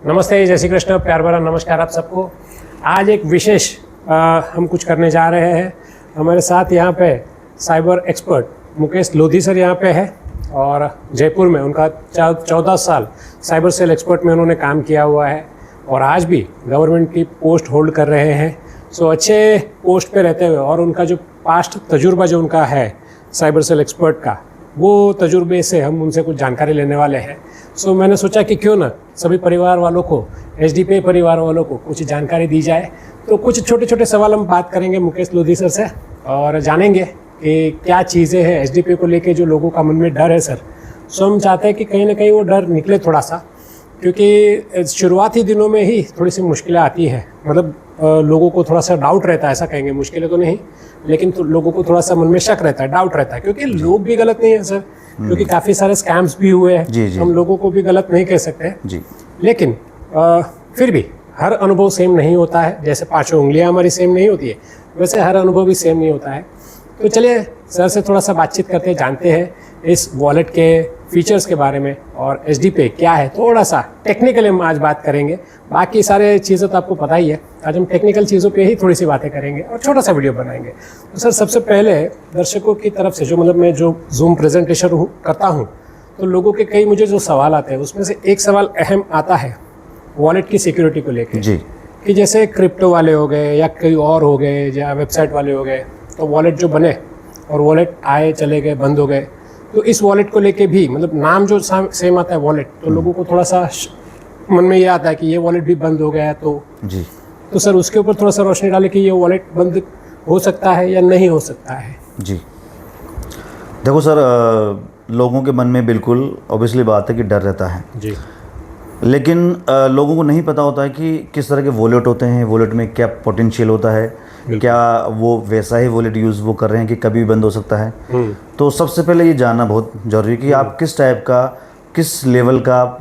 नमस्ते, जय श्री कृष्ण, प्यार भरा नमस्कार आप सबको। आज एक विशेष हम कुछ करने जा रहे हैं। हमारे साथ यहाँ पे cyber expert Mukesh Lodhi sir यहाँ पे है और जयपुर में उनका 14 साल साइबर सेल एक्सपर्ट में उन्होंने काम किया हुआ है और आज भी गवर्नमेंट की पोस्ट होल्ड कर रहे हैं। सो अच्छे पोस्ट पे रहते हुए और उनका जो पास्ट तजुर्बा जो उनका है साइबर सेल एक्सपर्ट का, वो तजुर्बे से हम उनसे कुछ जानकारी लेने वाले हैं। सो मैंने सोचा कि क्यों ना सभी परिवार वालों को, एचडीपी परिवार वालों को कुछ जानकारी दी जाए। तो कुछ छोटे छोटे सवाल हम बात करेंगे मुकेश लोधी सर से और जानेंगे कि क्या चीज़ें हैं एचडीपी को लेके जो लोगों का मन में डर है सर। सो हम चाहते हैं कि कहीं ना कहीं वो डर निकले थोड़ा सा, क्योंकि शुरुआती दिनों में ही थोड़ी सी मुश्किलें आती हैं। मतलब लोगों को थोड़ा सा डाउट रहता है, ऐसा कहेंगे, मुश्किलें तो नहीं लेकिन तो लोगों को थोड़ा सा मन में शक रहता है, डाउट रहता है, क्योंकि लोग भी गलत नहीं है सर, क्योंकि काफ़ी सारे स्कैम्स भी हुए हैं। हम लोगों को भी गलत नहीं कह सकते जी। लेकिन फिर भी हर अनुभव सेम नहीं होता है। जैसे 5 उंगलियां हमारी सेम नहीं होती है, वैसे हर अनुभव भी सेम नहीं होता है। तो चलिए सर से थोड़ा सा बातचीत करते हैं, जानते हैं इस वॉलेट के फीचर्स के बारे में और एचडीपी क्या है। थोड़ा सा टेक्निकली हम आज बात करेंगे, बाकी सारे चीज़ें तो आपको पता ही है। आज हम टेक्निकल चीज़ों पे ही थोड़ी सी बातें करेंगे और छोटा सा वीडियो बनाएंगे। तो सर सबसे पहले दर्शकों की तरफ से मैं जो जूम प्रेजेंटेशन करता हूँ तो लोगों के कई मुझे जो सवाल आते हैं उसमें से एक सवाल अहम आता है वॉलेट की सिक्योरिटी को लेकर जी, कि जैसे क्रिप्टो वाले हो गए या कोई और हो गए या वेबसाइट वाले हो गए, तो वॉलेट जो बने और वॉलेट आए चले गए, बंद हो गए, तो इस वॉलेट को लेके भी नाम जो सेम आता है वॉलेट, तो लोगों को थोड़ा सा मन में ये आता है कि ये वॉलेट भी बंद हो गया है। तो जी, तो सर उसके ऊपर थोड़ा सा रोशनी डालें कि ये वॉलेट बंद हो सकता है या नहीं हो सकता है। जी देखो सर, लोगों के मन में बिल्कुल ऑब्वियसली बात है कि डर रहता है जी, लेकिन लोगों को नहीं पता होता है कि किस तरह के वॉलेट होते हैं, वॉलेट में क्या पोटेंशियल होता है, क्या वो वैसा ही वॉलेट यूज़ वो कर रहे हैं कि कभी भी बंद हो सकता है। तो सबसे पहले ये जानना बहुत ज़रूरी है कि आप किस टाइप का, किस लेवल का आप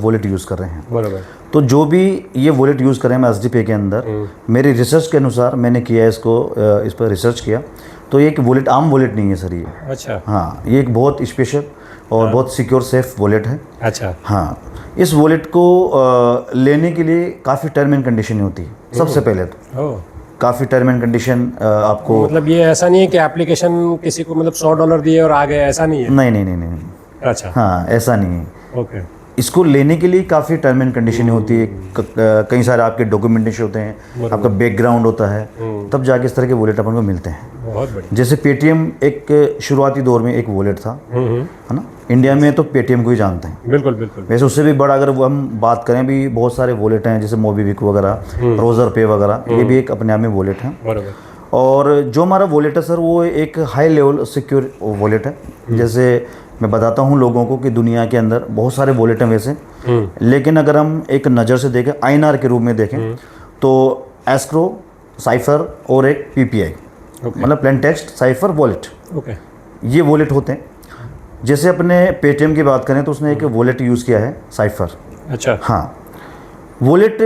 वॉलेट यूज़ कर रहे हैं। बराबर। तो जो भी ये वॉलेट यूज़ कर रहे हैं हम एचडीपी के अंदर, मेरी रिसर्च के अनुसार मैंने किया है इसको, इस पर रिसर्च किया, तो ये एक वॉलेट आम वॉलेट नहीं है सर ये। अच्छा। हाँ, ये एक बहुत स्पेशल और बहुत सिक्योर सेफ वॉलेट है। अच्छा। हाँ, इस वॉलेट को लेने के लिए काफ़ी टर्म एंड कंडीशन होती है। सबसे पहले तो काफ़ी टर्म एंड कंडीशन आपको, ये ऐसा नहीं है कि एप्लीकेशन किसी को $100 दिए और आ गए, ऐसा नहीं है। नहीं। अच्छा। हाँ, ऐसा नहीं है। ओके। इसको लेने के लिए काफ़ी टर्म एंड कंडीशन होती है, कई सारे आपके डॉक्यूमेंटेशन होते हैं, आपका बैकग्राउंड होता है, तब जाके इस तरह के वॉलेट अपन को मिलते हैं। बहुत बढ़िया। जैसे पेटीएम एक शुरुआती दौर में एक वॉलेट था, है ना, इंडिया में तो पेटीएम को ही जानते हैं। बिल्कुल बिल्कुल। वैसे उससे भी बड़ा अगर वो हम बात करें, भी बहुत सारे वॉलेट हैं, जैसे मोबीक्विक वगैरह, रोजर पे वगैरह, ये भी एक अपने आप में वॉलेट है। बराबर। और जो हमारा वॉलेट है सर, वो एक हाई लेवल सिक्योर वॉलेट है। जैसे मैं बताता हूँ लोगों को कि दुनिया के अंदर बहुत सारे वॉलेट हैं वैसे, लेकिन अगर हम एक नज़र से देखें, आईएनआर के रूप में देखें, तो एस्क्रो, साइफर और एक पीपीआई, मतलब प्लेन टेक्स्ट साइफर वॉलेट, ये वॉलेट होते हैं। जैसे अपने पेटीएम की बात करें तो उसने एक वॉलेट यूज़ किया है, साइफर। अच्छा। हाँ, वॉलेट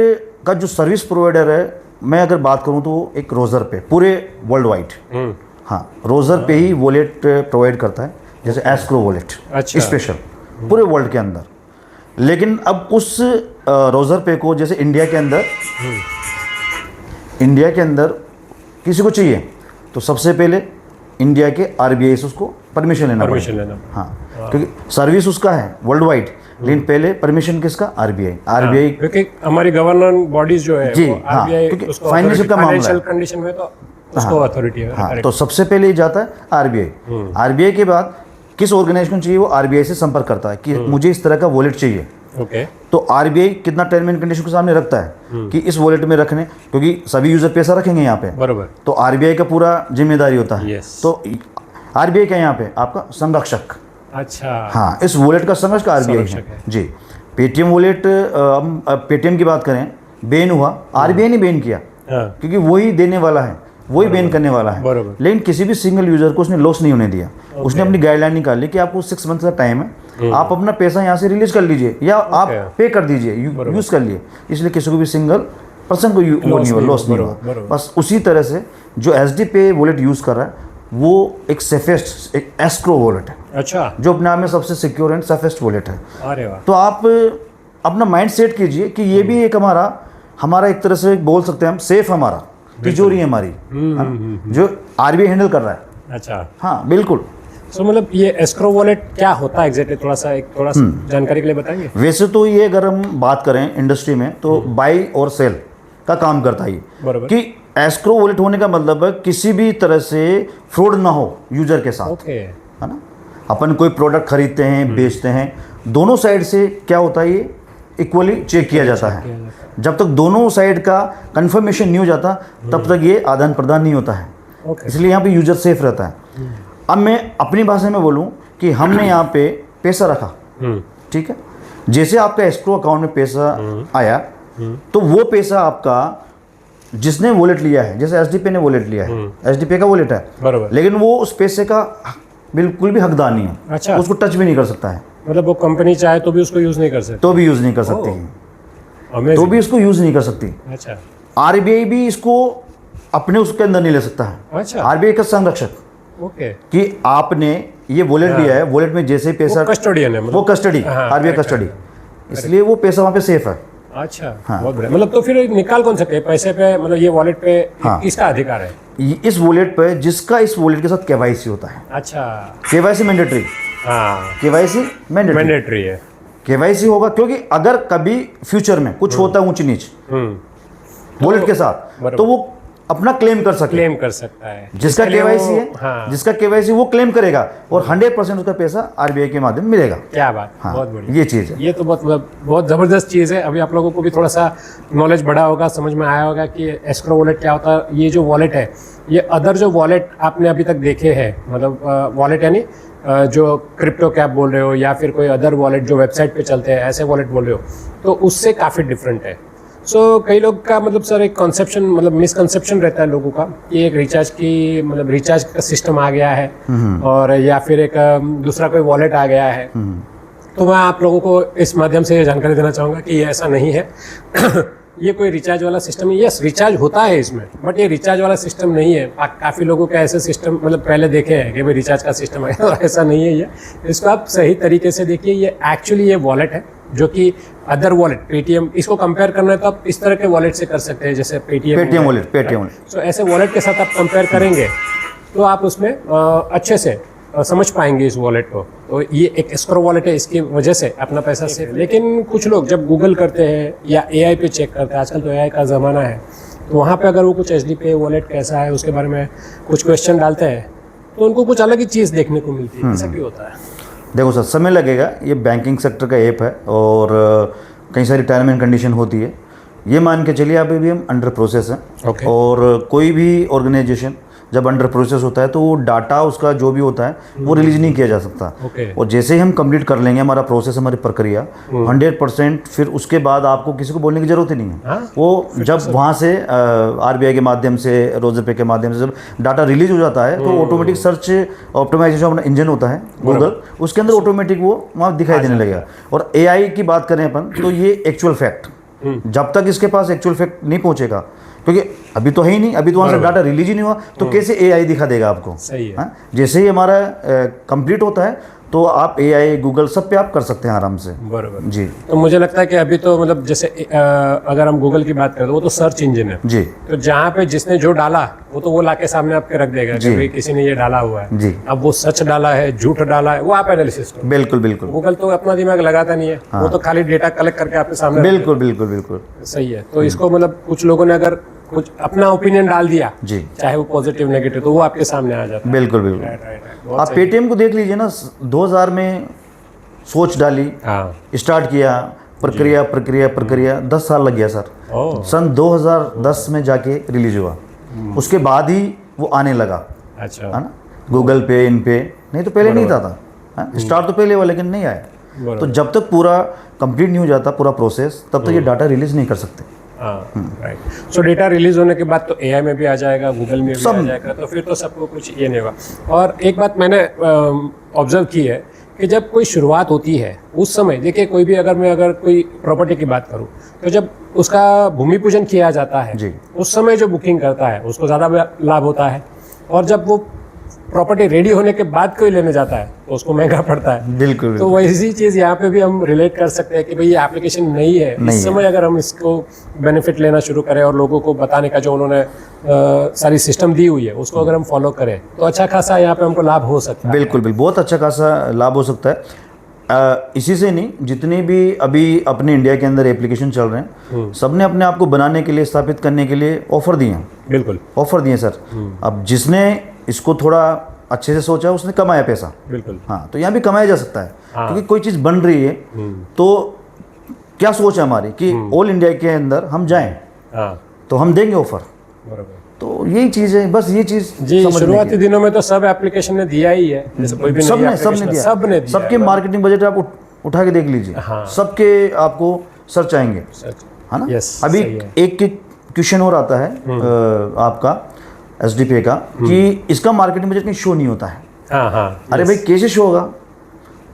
का जो सर्विस प्रोवाइडर है, मैं अगर बात करूं तो एक रोजर पे, पूरे वर्ल्ड वाइड। हाँ, रोजर पे ही वॉलेट प्रोवाइड करता है, जैसे एस्क्रो वॉलेट। अच्छा। स्पेशल पूरे वर्ल्ड के अंदर। लेकिन अब उस रोजर पे को जैसे इंडिया के अंदर किसी को चाहिए तो सबसे पहले इंडिया के आरबीआई से उसको परमिशन लेना। हाँ, क्योंकि सर्विस उसका है वर्ल्ड वाइड, लेकिन पहले परमिशन किसका? आरबीआई, क्योंकि हमारी गवर्निंग बॉडीज जो है जी, हाँ, क्योंकि फाइनेंशियल का मामला है, कंडीशन में तो उसको अथॉरिटी है। हाँ, तो सबसे पहले ही जाता है आरबीआई। आरबीआई के बाद किस ऑर्गेनाइजेशन चाहिए, वो आरबीआई से संपर्क करता है कि मुझे इस तरह का वॉलेट चाहिए। ओके। तो आरबीआई कितना टर्म एंड कंडीशन के सामने रखता है कि इस वॉलेट में रखने, क्योंकि सभी यूजर पैसा रखेंगे यहाँ पे। बराबर। तो आरबीआई का पूरा जिम्मेदारी होता है। तो आरबीआई का यहाँ पे आपका संरक्षक। अच्छा। हाँ, इस वॉलेट का संरक्षक आरबीआई है जी। पेटीएम वॉलेट, हम पेटीएम की बात करें, बैन हुआ, आरबीआई ने बैन किया, क्योंकि वही देने वाला है, वही बैन करने वाला है। लेकिन किसी भी सिंगल यूजर को उसने लॉस नहीं होने दिया। उसने अपनी गाइडलाइन निकाली कि आपको 6 मंथ का टाइम है, आप अपना पैसा यहाँ से रिलीज कर लीजिए या आप पे कर दीजिए, यूज कर लिए, इसलिए किसी को भी सिंगल पर्सन को लॉस नहीं हुआ। बस उसी तरह से जो एचडीपी वॉलेट यूज कर रहा है वो एक सेफेस्ट, एक एस्क्रो वॉलेट है। अच्छा। जो अपने आप में सबसे सिक्योर एंड सेफेस्ट वॉलेट है। अरे वाह। तो आप अपना माइंड सेट कीजिए कि ये भी एक हमारा एक तरह से बोल सकते हैं हम सेफ, हमारा तिजोरी है हमारी, जो आरबीआई हैंडल कर रहा है। अच्छा, हाँ बिल्कुल। सो मतलब ये एस्क्रो वॉलेट क्या होता है एग्जैक्टली, थोड़ा सा जानकारी के लिए बताएंगे? वैसे तो ये अगर हम बात करें इंडस्ट्री में तो बाई और सेल का काम करता है ये, बराबर। कि एस्क्रो वॉलेट होने का मतलब है किसी भी तरह से फ्रॉड ना हो यूजर के साथ, ओके, है ना। अपन कोई प्रोडक्ट खरीदते हैं, बेचते हैं, दोनों साइड से क्या होता है ये इक्वली चेक किया जाता है। जब तक दोनों साइड का कंफर्मेशन नहीं हो जाता तब तक ये आदान प्रदान नहीं होता है, इसलिए यहाँ पे यूजर सेफ रहता है। अब मैं अपनी भाषा में बोलूँ कि हमने यहाँ पे पैसा रखा, ठीक है, जैसे आपका एस्क्रो अकाउंट में पैसा आया तो वो पैसा आपका जिसने वॉलेट लिया है, जैसे एसडीपी ने वॉलेट लिया है, एसडीपी का वॉलेट है, बराबर, लेकिन वो उस पैसे का बिल्कुल भी हकदार नहीं है। अच्छा, उसको टच भी नहीं कर सकता है, मतलब वो कंपनी चाहे तो भी उसको यूज नहीं कर सकती, तो भी यूज नहीं कर सकती है, Amazing. तो भी इसको यूज नहीं कर सकती। अच्छा, आरबीआई भी इसको अपने उसके अंदर नहीं ले सकता है। अच्छा, आरबीआई का संरक्षक, ओके, कि आपने ये वॉलेट लिया है, वॉलेट में जैसे ही पैसा, कस्टोडियन है, वो कस्टडी, आरबीआई कस्टडी, इसलिए वो पैसा वहाँ पे सेफ है। अच्छा, बहुत बढ़िया। मतलब तो फिर निकाल कौन सकते हैं पैसे पे, मतलब ये वॉलेट पे किसका अधिकार है? इस वॉलेट पे जिसका इस वॉलेट के साथ केवाईसी होता है। अच्छा, केवाईसी मैंडेटरी, हाँ, केवाईसी मैंडेटरी है, केवाईसी होगा, क्योंकि अगर कभी फ्यूचर में कुछ होता है ऊंच नीच वॉलेट के साथ, तो वो अपना क्लेम कर सकता है। जिसका केवाईसी है, हाँ, जिसका केवाईसी वो क्लेम करेगा और 100% उसका पैसा आरबीआई के माध्यम मिलेगा। क्या बात, हाँ, बहुत बढ़िया, ये चीज़ है। ये तो बहुत ज़बरदस्त चीज़ है। अभी आप लोगों को भी थोड़ा सा नॉलेज बढ़ा होगा, समझ में आया होगा कि एस्क्रो वॉलेट क्या होता है। ये जो वॉलेट है, ये अदर जो वॉलेट आपने अभी तक देखे हैं, मतलब वॉलेट यानी जो क्रिप्टो कैप बोल रहे हो या फिर कोई अदर वॉलेट जो वेबसाइट पे चलते हैं, ऐसे वॉलेट बोल रहे हो, तो उससे काफ़ी डिफरेंट है। कई लोग का मतलब सर एक कॉन्सेप्शन, मतलब मिसकंसेप्शन रहता है लोगों का कि एक रिचार्ज की, मतलब रिचार्ज का सिस्टम आ गया है और या फिर एक दूसरा कोई वॉलेट आ गया है। तो मैं आप लोगों को इस माध्यम से ये जानकारी देना चाहूँगा कि ये ऐसा नहीं है। ये कोई रिचार्ज वाला सिस्टम नहीं है। यस, रिचार्ज होता है इसमें, बट ये रिचार्ज वाला सिस्टम नहीं है। काफ़ी लोगों का ऐसे सिस्टम मतलब पहले देखे हैं कि भाई रिचार्ज का सिस्टम है, और ऐसा नहीं है ये। इसको आप सही तरीके से देखिए, ये एक्चुअली ये वॉलेट है जो कि अदर वॉलेट, पेटीएम, इसको कंपेयर करना है तो आप इस तरह के वॉलेट से कर सकते हैं, जैसे पेटीएम वॉलेट। सो ऐसे वॉलेट के साथ आप कंपेयर करेंगे तो आप उसमें अच्छे से समझ पाएंगे इस वॉलेट को। तो ये एक एस्क्रो वॉलेट है, इसकी वजह से अपना पैसा सेफ। लेकिन कुछ लोग जब गूगल करते हैं या एआई पे चेक करते हैं, आजकल तो एआई का ज़माना है, तो वहाँ पे अगर वो कुछ एचडीपी वॉलेट कैसा है उसके बारे में कुछ क्वेश्चन डालते हैं तो उनको कुछ अलग ही चीज़ देखने को मिलती है। ऐसा क्यों होता है? देखो सर, समय लगेगा। ये बैंकिंग सेक्टर का ऐप है और कई सारी टर्म एंड कंडीशन होती है। ये मान के चलिए अभी भी हम अंडर प्रोसेस हैं। और कोई भी ऑर्गेनाइजेशन जब अंडर प्रोसेस होता है तो वो डाटा उसका जो भी होता है वो रिलीज नहीं किया जा सकता। और जैसे ही हम कंप्लीट कर लेंगे हमारा प्रोसेस, हमारी प्रक्रिया 100%, फिर उसके बाद आपको किसी को बोलने की जरूरत ही नहीं है। वो जब वहाँ से आरबीआई के माध्यम से, रोजर पे के माध्यम से जब डाटा रिलीज हो जाता है तो ऑटोमेटिक सर्च ऑप्टिमाइजेशन अपना इंजन होता है गूगल, उसके अंदर ऑटोमेटिक वो वहाँ दिखाई देने लगेगा। और एआई की बात करें अपन तो ये एक्चुअल फैक्ट, जब तक इसके पास एक्चुअल फैक्ट नहीं पहुँचेगा, क्योंकि अभी तो है ही नहीं, अभी तो वहाँ से डाटा रिलीज ही नहीं हुआ, तो कैसे एआई दिखा देगा आपको? सही है। जैसे ही हमारा कंप्लीट होता है तो आप एआई, गूगल सब पे आप कर सकते हैं आराम से। बराबर जी। तो मुझे लगता है कि अभी तो मतलब जैसे अगर हम गूगल की बात करें तो वो तो सर्च इंजन है जी। तो जहाँ पे जिसने जो डाला वो लाके सामने आपके रख देगा कि भाई किसी ने ये डाला हुआ है जी। अब वो सच डाला है, झूठ डाला है, वो आप एनालिसिस करो। बिल्कुल बिल्कुल। गूगल तो अपना दिमाग लगाता नहीं है, वो तो खाली डेटा कलेक्ट करके आपके सामने। बिल्कुल बिल्कुल बिल्कुल सही है। तो इसको मतलब कुछ लोगों ने अगर कुछ अपना ओपिनियन डाल दिया जी, चाहे वो पॉजिटिव नेगेटिव, तो वो आपके सामने आ जाता है। बिल्कुल बिल्कुल। आप पेटीएम को देख लीजिए ना, 2000 में सोच डाली, स्टार्ट किया, प्रक्रिया 10 साल लग गया सर। सन 2010 में जाके रिलीज हुआ, उसके बाद ही वो आने लगा। अच्छा, है ना, गूगल पे, इन पे, नहीं तो पहले नहीं था। स्टार्ट तो पहले हुआ लेकिन नहीं आया। तो जब तक पूरा कंप्लीट नहीं हो जाता पूरा प्रोसेस, तब तक ये डाटा रिलीज नहीं कर सकते। राइट। सो डेटा रिलीज होने के बाद तो एआई में भी आ जाएगा, गूगल में भी आ जाएगा, तो फिर तो सबको कुछ ये नहीं होगा। और एक बात मैंने ऑब्जर्व की है कि जब कोई शुरुआत होती है उस समय, देखिए कोई भी अगर कोई प्रॉपर्टी की बात करूं तो जब उसका भूमि पूजन किया जाता है जी, उस समय जो बुकिंग करता है उसको ज़्यादा लाभ होता है। और जब वो प्रॉपर्टी रेडी होने के बाद कोई लेने जाता है तो उसको महंगा पड़ता है। बिल्कुल तो वैसी चीज़ यहाँ पे भी हम रिलेट कर सकते हैं कि भाई ये एप्लीकेशन नहीं है, इस समय अगर हम इसको बेनिफिट लेना शुरू करें और लोगों को बताने का जो उन्होंने सारी सिस्टम दी हुई है उसको अगर हम फॉलो करें तो अच्छा खासा यहाँ पे हमको लाभ हो सकता है। बिल्कुल बिल्कुल, बहुत अच्छा खासा लाभ हो सकता है। इसी से नहीं, जितने भी अभी अपने इंडिया के अंदर एप्लीकेशन चल रहे हैं सबने अपने आप को बनाने के लिए, स्थापित करने के लिए ऑफर दिए हैं। बिल्कुल ऑफर दिए सर। अब जिसने इसको थोड़ा अच्छे से सोचा उसने कमाया पैसा। बिल्कुल हाँ, तो यहाँ भी कमाया जा सकता है। क्योंकि कोई चीज़ बन रही है तो क्या सोच है हमारी कि ऑल इंडिया के अंदर हम जाएं तो हम देंगे ऑफर। बराबर। तो यही चीज़ है, बस ये चीज़ जी। शुरुआती दिनों में तो सब एप्लीकेशन ने दिया ही है, जैसे कोई भी सबने दिया। सबके मार्केटिंग बजट आप उठा के देख लीजिए। सबके आपको सर्च आएंगे, है ना। अभी एक क्वेश्चन और आता है आपका एसडीपे का कि इसका मार्केटिंग बजट कहीं शो नहीं होता है। अरे भाई कैसे शो होगा?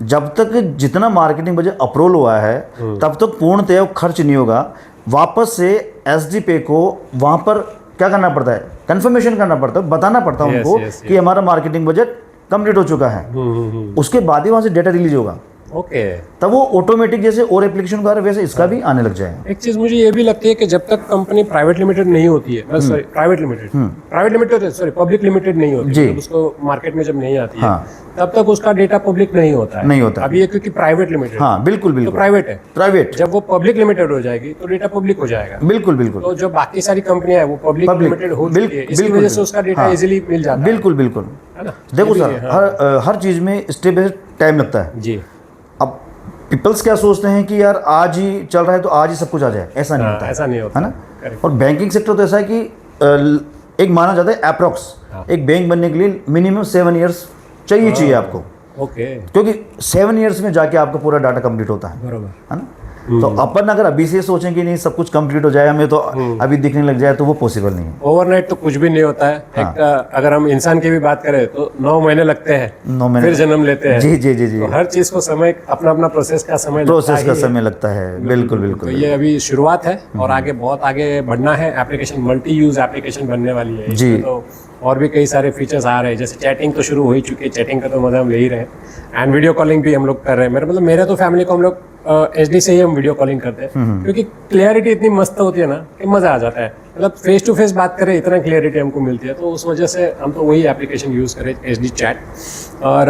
जब तक जितना मार्केटिंग बजट अप्रूवल हुआ है तब तक पूर्णतः खर्च नहीं होगा। वापस से एसडीपे को वहाँ पर क्या करना पड़ता है, कंफर्मेशन करना पड़ता है, बताना पड़ता है उनको कि हमारा मार्केटिंग बजट कंप्लीट हो चुका है। उसके बाद ही वहाँ से डेटा रिलीज होगा। ओके। तब वो ऑटोमेटिक जैसे और एप्लीकेशन का वैसे इसका भी आने लग जाएगा। एक चीज मुझे ये भी लगती है कि जब तक कंपनी प्राइवेट लिमिटेड नहीं होती है, sorry private limited sorry public limited नहीं होती है, उसको मार्केट में जब नहीं आती है तब तक उसका डेटा पब्लिक नहीं होता है। नहीं होता अभी ये क्योंकि प्राइवेट लिमिटेड। हाँ बिल्कुल बिल्कुल, तो प्राइवेट है। प्राइवेट जब वो पब्लिक लिमिटेड हो जाएगी तो डेटा पब्लिक हो जाएगा। बिल्कुल बिल्कुल। तो जो बाकी सारी कंपनियां है वो पब्लिक लिमिटेड हो चुकी है, इसकी वजह से उसका डेटा इजीली मिल जाता है। बिल्कुल बिल्कुल, है ना। देखो सर, हर चीज में स्टेप बाय स्टेप टाइम लगता है जी। अब पीपल्स क्या सोचते हैं कि यार आज ही चल रहा है तो आज ही सब कुछ आ जाए, ऐसा नहीं होता है। ऐसा नहीं होता है ना। और बैंकिंग सेक्टर तो ऐसा है कि एक माना जाता है अप्रोक्स एक बैंक बनने के लिए मिनिमम 7 ईयर्स चाहिए आपको। ओके। क्योंकि 7 ईयर्स में जाके आपका पूरा डाटा कंप्लीट होता है। बराबर, है ना। तो अपन अगर अभी से सोचें कि नहीं सब कुछ कंप्लीट हो जाए, हमें तो अभी दिखने लग जाए, तो वो पॉसिबल नहीं है। ओवरनाइट तो कुछ भी नहीं होता है। एक अगर हम इंसान की भी बात करें तो 9 महीने लगते हैं, 9 महीने फिर जन्म लेते हैं। जी जी जी जी। तो हर चीज को समय अपना अपना प्रोसेस का समय लगता है। बिल्कुल बिल्कुल। तो ये अभी शुरुआत है और आगे बहुत आगे बढ़ना है। एप्लीकेशन मल्टी यूज एप्लीकेशन बनने वाली है जी। तो और भी कई सारे फीचर्स आ रहे हैं, जैसे चैटिंग तो शुरू हो ही चुकी है, चैटिंग का तो मजा हम ले ही रहे हैं, एंड वीडियो कॉलिंग भी हम लोग कर रहे हैं। मेरे तो फैमिली को हम लोग एचडी से ही हम वीडियो कॉलिंग करते हैं, क्योंकि क्लियरिटी इतनी मस्त होती है ना कि मजा आ जाता है। मतलब फेस टू फेस बात करें इतना क्लियरिटी हमको मिलती है, तो उस वजह से हम तो वही एप्लीकेशन यूज़ करें, एचडी चैट। और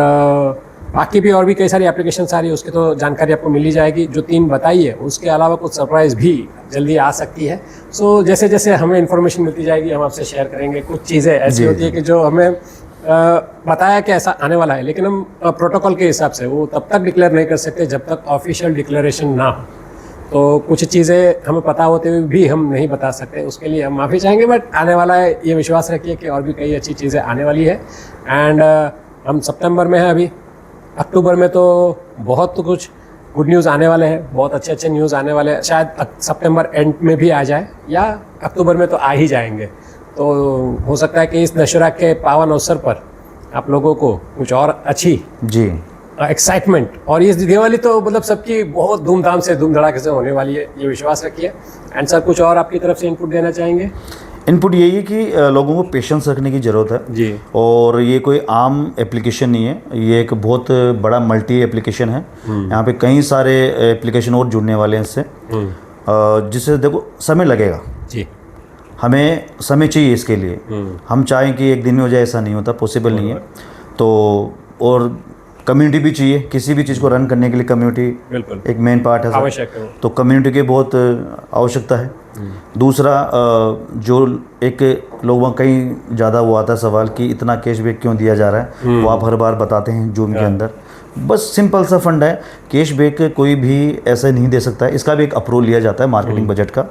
बाकी भी और भी कई सारी एप्लीकेशन आ रही है, उसकी तो जानकारी आपको मिल ही जाएगी। जो 3 बताई है उसके अलावा कुछ सरप्राइज भी जल्दी आ सकती है। सो जैसे जैसे हमें इन्फॉर्मेशन मिलती जाएगी हम आपसे शेयर करेंगे। कुछ चीज़ें ऐसी होती है कि जो हमें बताया कि ऐसा आने वाला है, लेकिन हम प्रोटोकॉल के हिसाब से वो तब तक डिक्लेयर नहीं कर सकते जब तक ऑफिशियल डिक्लेरेशन ना हो। तो कुछ चीज़ें हमें पता होते हुए भी हम नहीं बता सकते, उसके लिए हम माफ़ी चाहेंगे। बट आने वाला है, ये विश्वास रखिए कि और भी कई अच्छी चीज़ें आने वाली है। एंड हम सितंबर में हैं अभी, अक्टूबर में तो बहुत कुछ गुड न्यूज़ आने वाले हैं, बहुत अच्छे अच्छे न्यूज़ आने वाले हैं। शायद सितंबर एंड में भी आ जाए या अक्टूबर में तो आ ही जाएंगे। तो हो सकता है कि इस दशहरा के पावन अवसर पर आप लोगों को कुछ और अच्छी जी एक्साइटमेंट, और ये दिवाली तो मतलब सबकी बहुत धूमधाम से धूम धड़ाके से होने वाली है, ये विश्वास रखिए। एंड सर कुछ और आपकी तरफ से इनपुट देना चाहेंगे? इनपुट यही है कि लोगों को पेशेंस रखने की ज़रूरत है जी। और ये कोई आम एप्लीकेशन नहीं है, ये एक बहुत बड़ा मल्टी एप्लीकेशन है। यहाँ पे कई सारे एप्लीकेशन और जुड़ने वाले हैं इससे, जिससे देखो समय लगेगा जी, हमें समय चाहिए इसके लिए। हम चाहें कि एक दिन में हो जाए, ऐसा नहीं होता, पॉसिबल नहीं है। तो और कम्युनिटी भी चाहिए, किसी भी चीज़ को रन करने के लिए कम्युनिटी बिल्कुल एक मेन पार्ट है, आवश्यक है। तो कम्युनिटी की बहुत आवश्यकता है। दूसरा जो एक लोगों कई ज़्यादा वो आता है सवाल कि इतना कैशबैक क्यों दिया जा रहा है, वो आप हर बार बताते हैं जूम के अंदर। बस सिंपल सा फंड है, कैशबैक कोई भी ऐसे नहीं दे सकता है, इसका भी एक अप्रूवल लिया जाता है मार्केटिंग बजट का,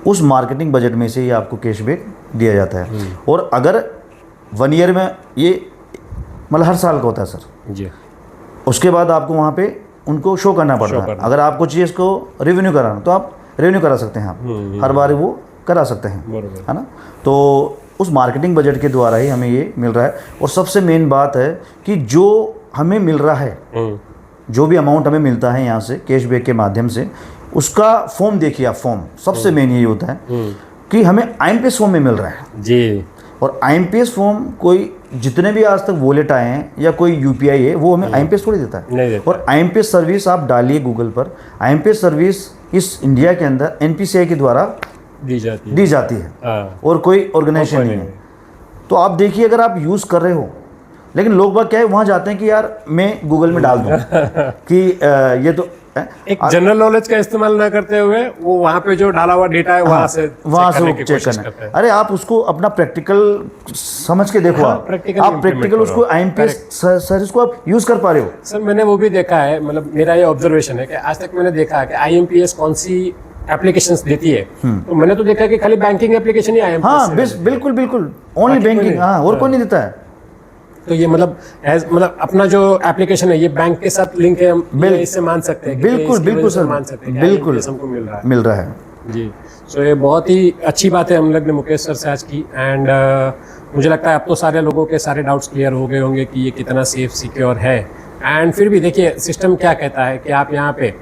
उस मार्केटिंग बजट में से ही आपको कैशबैक दिया जाता है। और अगर 1 ईयर में ये मतलब हर साल का होता है सर जी, उसके बाद आपको वहाँ पे उनको शो करना पड़ता है। अगर आपको चाहिए इसको रेवेन्यू कराना तो आप रेवेन्यू करा सकते हैं, आप हर बार वो करा सकते हैं, है ना। तो उस मार्केटिंग बजट के द्वारा ही हमें ये मिल रहा है। और सबसे मेन बात है कि जो हमें मिल रहा है, जो भी अमाउंट हमें मिलता है यहाँ से कैशबैक के माध्यम से, उसका फॉर्म देखिए आप, फॉर्म सबसे मेन यही होता है कि हमें IMPS फॉर्म में मिल रहा है जी। और IMPS फॉर्म कोई जितने भी आज तक वॉलेट आए हैं या कोई यूपीआई है वो हमें IMPS थोड़ी देता है। नहीं देता। और IMPS सर्विस आप डालिए गूगल पर, IMPS सर्विस इस इंडिया के अंदर NPCI के द्वारा दी जाती है। हाँ। और कोई ऑर्गेनाइजेशन नहीं है। तो आप देखिए अगर आप यूज़ कर रहे हो, लेकिन लोग बाग क्या है वहाँ जाते हैं कि यार मैं गूगल में डाल दूँ कि ये तो एक जनरल नॉलेज का इस्तेमाल ना करते हुए वो वहाँ पे जो डाला हुआ डेटा है वहाँ से चेक करना है। अरे आप उसको अपना प्रैक्टिकल समझ के देखो। आप प्रैक्टिकल उसको IMPS सर्विस को आप यूज़ कर पा रहे हो। सर मैंने वो भी देखा है, मतलब मेरा ये ऑब्जर्वेशन है कि आज तक मैंने देखा है कि IMPS कौन सी एप्लीकेशंस देती है, तो मैंने तो देखा कि खाली बैंकिंग एप्लीकेशन ही IMPS। हाँ बिल्कुल ओनली बैंकिंग। हाँ, और कोई नहीं देता है। तो ये मतलब अपना जो एप्लीकेशन है ये बैंक के साथ लिंक है, हम इससे मान सकते हैं। बिल्कुल सर, मान सकते हैं बिल्कुल हमको मिल रहा है जी। सो ये बहुत ही अच्छी बात है हम लोग ने मुकेश सर से आज की। एंड मुझे लगता है अब तो सारे लोगों के सारे डाउट्स क्लियर हो गए होंगे कि ये कितना सेफ सिक्योर है। एंड फिर भी देखिए सिस्टम क्या कहता है कि आप यहाँ पे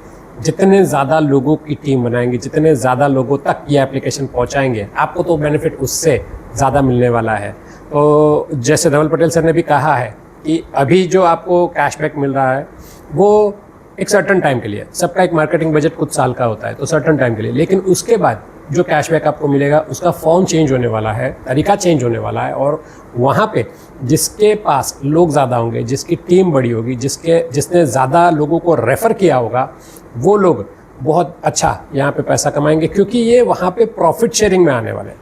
जितने ज़्यादा लोगों की टीम बनाएंगे, जितने ज़्यादा लोगों तक ये एप्लीकेशन पहुँचाएंगे, आपको तो बेनिफिट उससे ज़्यादा मिलने वाला है। तो जैसे धवल पटेल सर ने भी कहा है कि अभी जो आपको कैशबैक मिल रहा है वो एक सर्टन टाइम के लिए, सबका एक मार्केटिंग बजट कुछ साल का होता है तो सर्टन टाइम के लिए, लेकिन उसके बाद जो कैशबैक आपको मिलेगा उसका फॉर्म चेंज होने वाला है, तरीका चेंज होने वाला है। और वहाँ पे जिसके पास लोग ज़्यादा होंगे, जिसकी टीम बड़ी होगी, जिसने ज़्यादा लोगों को रेफ़र किया होगा, वो लोग बहुत अच्छा यहाँ पे पैसा कमाएंगे, क्योंकि ये वहाँ पे प्रॉफिट शेयरिंग में आने वाले हैं।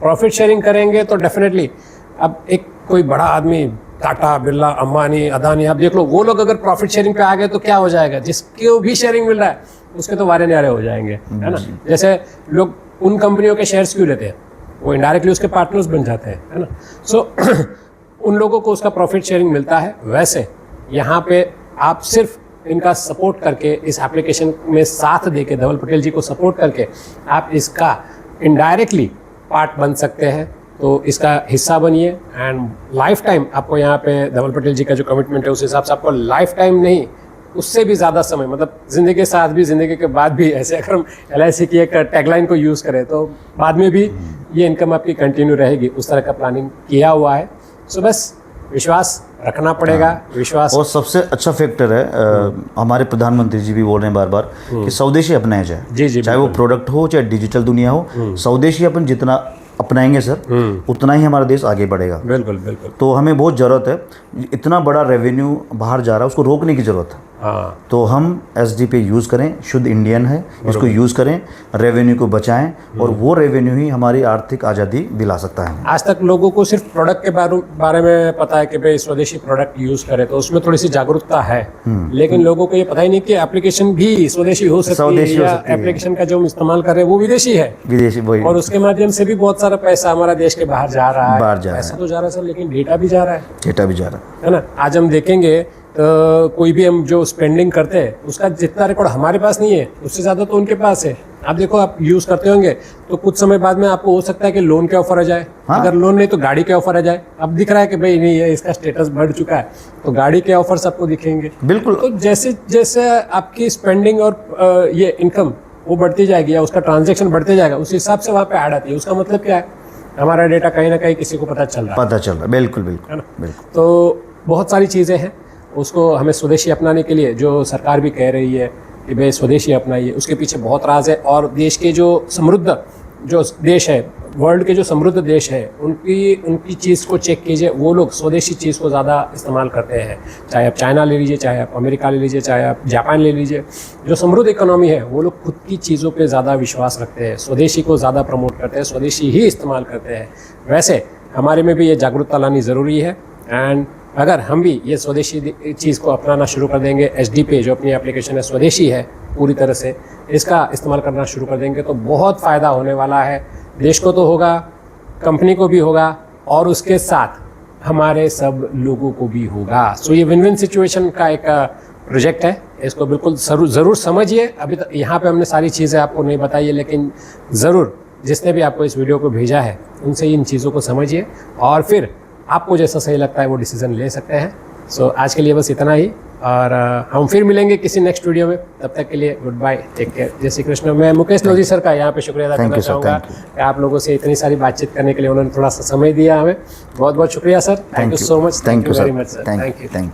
प्रॉफिट शेयरिंग करेंगे तो डेफिनेटली अब एक कोई बड़ा आदमी टाटा, बिरला, अंबानी, अदानी, आप देख लो, वो लोग अगर प्रॉफिट शेयरिंग पे आ गए तो क्या हो जाएगा, जिसको भी शेयरिंग मिल रहा है उसके तो वारे न्यारे हो जाएंगे, है ना। जैसे लोग उन कंपनियों के शेयर्स क्यों लेते हैं, वो इनडायरेक्टली उसके पार्टनर्स बन जाते हैं, है ना। सो उन लोगों को उसका प्रॉफिट शेयरिंग मिलता है। वैसे यहाँ पे आप सिर्फ इनका सपोर्ट करके, इस एप्लीकेशन में साथ दे के, धवल पटेल जी को सपोर्ट करके आप इसका इनडायरेक्टली पार्ट बन सकते हैं। तो इसका हिस्सा बनिए एंड लाइफ टाइम आपको यहाँ पे धवल पटेल जी का जो कमिटमेंट है उस हिसाब से आपको लाइफ टाइम नहीं, उससे भी ज़्यादा समय, मतलब ज़िंदगी के साथ भी, ज़िंदगी के बाद भी, ऐसे अगर हम LIC की एक टैगलाइन को यूज़ करें तो बाद में भी ये इनकम आपकी कंटिन्यू रहेगी, उस तरह का प्लानिंग किया हुआ है। सो बस विश्वास रखना पड़ेगा। विश्वास और सबसे अच्छा फैक्टर है, हमारे प्रधानमंत्री जी भी बोल रहे हैं बार बार कि स्वदेशी अपनाया जाए। जी, चाहे वो प्रोडक्ट हो चाहे डिजिटल दुनिया हो, स्वदेशी अपन जितना अपनाएंगे सर उतना ही हमारा देश आगे बढ़ेगा। बिल्कुल। तो हमें बहुत ज़रूरत है, इतना बड़ा रेवेन्यू बाहर जा रहा है उसको रोकने की ज़रूरत है। हाँ। तो हम SD पे यूज़ करें, शुद्ध इंडियन है, इसको यूज़ करें, रेवेन्यू को बचाएं, और वो रेवेन्यू ही हमारी आर्थिक आज़ादी दिला सकता है। आज तक लोगों को सिर्फ प्रोडक्ट के बारे में पता है कि भाई स्वदेशी प्रोडक्ट यूज़ करें, तो उसमें थोड़ी सी जागरूकता है, लेकिन लोगों को ये पता ही नहीं कि एप्लीकेशन भी स्वदेशी हो सकती है, या एप्लीकेशन का जो हम इस्तेमाल कर रहे हैं वो विदेशी है, और उसके माध्यम से भी बहुत सारा पैसा हमारा देश के बाहर जा रहा है। पैसा तो जा रहा है सर, लेकिन डेटा भी जा रहा है ना। आज हम देखेंगे तो कोई भी हम जो स्पेंडिंग करते हैं उसका जितना रिकॉर्ड हमारे पास नहीं है उससे ज़्यादा तो उनके पास है। आप देखो, आप यूज़ करते होंगे तो कुछ समय बाद में आपको हो सकता है कि लोन के ऑफर आ जाए। हाँ? अगर लोन नहीं तो गाड़ी के ऑफर आ जाए। अब दिख रहा है कि भाई नहीं है, इसका स्टेटस बढ़ चुका है, तो गाड़ी के ऑफर्स आपको दिखेंगे। बिल्कुल। तो जैसे जैसे आपकी स्पेंडिंग और ये इनकम वो बढ़ती जाएगी या उसका ट्रांजेक्शन बढ़ते जाएगा, उस हिसाब से वहाँ पे ऐड आती है। उसका मतलब क्या है, हमारा डेटा कहीं ना कहीं किसी को पता चल रहा है। बिल्कुल है ना। तो बहुत सारी चीज़ें हैं, उसको हमें स्वदेशी अपनाने के लिए जो सरकार भी कह रही है कि भाई स्वदेशी अपनाइए, उसके पीछे बहुत राज है। और देश के जो समृद्ध जो देश है, वर्ल्ड के जो समृद्ध देश है, उनकी चीज़ को चेक कीजिए, वो लोग स्वदेशी चीज़ को ज़्यादा इस्तेमाल करते हैं। चाहे आप चाइना ले लीजिए, चाहे आप अमेरिका ले लीजिए, चाहे आप जापान ले लीजिए, जो समृद्ध इकोनॉमी है वो लोग खुद की चीज़ों पे ज़्यादा विश्वास रखते हैं, स्वदेशी को ज़्यादा प्रमोट करते हैं, स्वदेशी ही इस्तेमाल करते हैं। वैसे हमारे में भी ये जागरूकता लानी ज़रूरी है। एंड अगर हम भी ये स्वदेशी चीज़ को अपनाना शुरू कर देंगे, SD पे जो अपनी एप्लीकेशन है स्वदेशी है पूरी तरह से, इसका इस्तेमाल करना शुरू कर देंगे तो बहुत फ़ायदा होने वाला है। देश को तो होगा, कंपनी को भी होगा, और उसके साथ हमारे सब लोगों को भी होगा। सो ये विन विन सिचुएशन का एक प्रोजेक्ट है, इसको बिल्कुल ज़रूर समझिए। अभी तक यहाँ पे हमने सारी चीज़ें आपको नहीं बताई है, लेकिन ज़रूर जिसने भी आपको इस वीडियो को भेजा है उनसे इन चीज़ों को समझिए, और फिर आपको जैसा सही लगता है वो डिसीज़न ले सकते हैं। सो आज के लिए बस इतना ही, और हम फिर मिलेंगे किसी नेक्स्ट वीडियो में। तब तक के लिए गुड बाय, टेक केयर, जय श्री कृष्ण। मैं मुकेश लोधी सर का यहाँ पे शुक्रिया अदा करना चाहूँगा कि आप लोगों से इतनी सारी बातचीत करने के लिए उन्होंने थोड़ा सा समय दिया हमें। बहुत बहुत शुक्रिया sir, thank you so much, thank you very much sir, thank you.